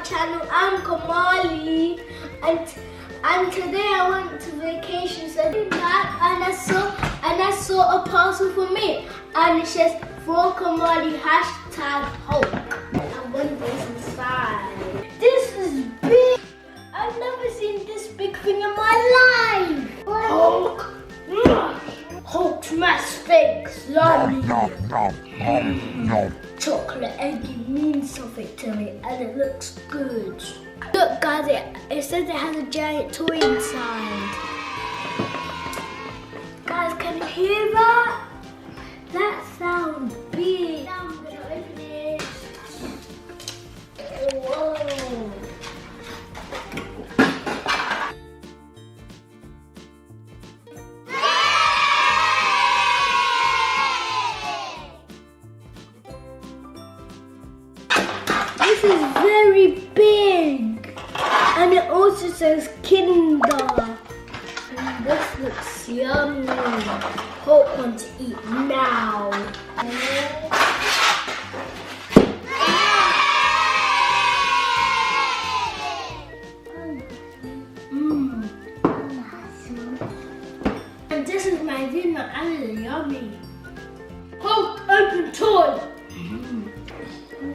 channel. I'm Kamali, and today I went to vacation, so I came back and I saw a parcel for me, and it says for Kamali #Hulk. And one goes inside. This is big. I've never seen this big thing in my life. Hulk. Hulk smash steaks. Yummy. Chocolate eggy means something to me, and it looks good. Look guys, it says it has a giant toy inside. Guys, can you hear that? That sounds big. Now I'm gonna open it. Whoa. This is very big, and it also says Kinder. And this looks yummy. Hulk wants to eat now. And this is my dinner, and it's yummy. Hulk open toy.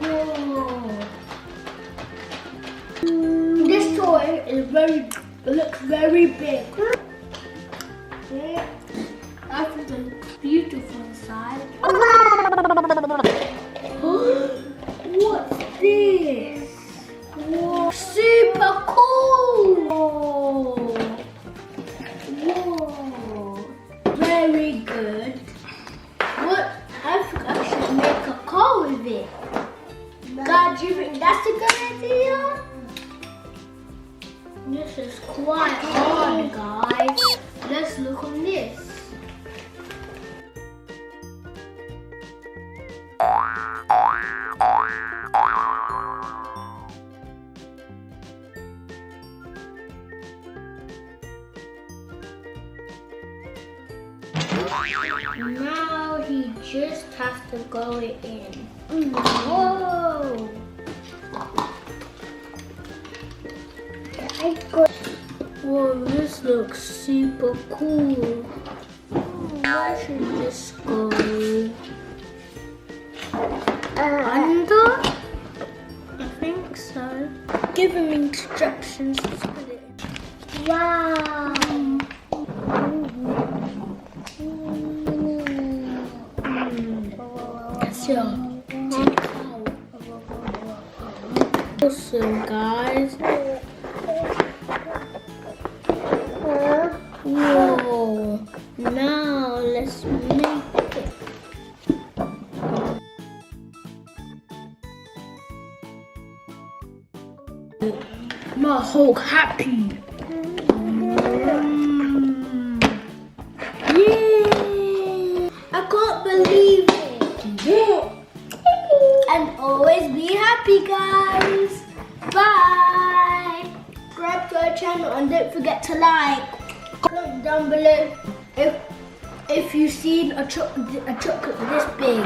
Whoa. This toy looks very big. I think it's beautiful inside. What's this? Whoa. Super cool! Whoa. Whoa. Very good. What? I think I should make a car with it. God, do you think that's a good idea? This is quite hard, guys. Let's look on this. Now he just has to go in. Whoa! Whoa, this looks super cool. Where should this go? Under? I think so. Give him instructions to put it in. Wow! Awesome, guys. Whoa. Now let's make it. My Hulk happy. Yeah. I can't believe it. Yeah. And always be happy, guys. Bye. Subscribe to our channel and don't forget to like. Comment down below if you've seen a chocolate this big.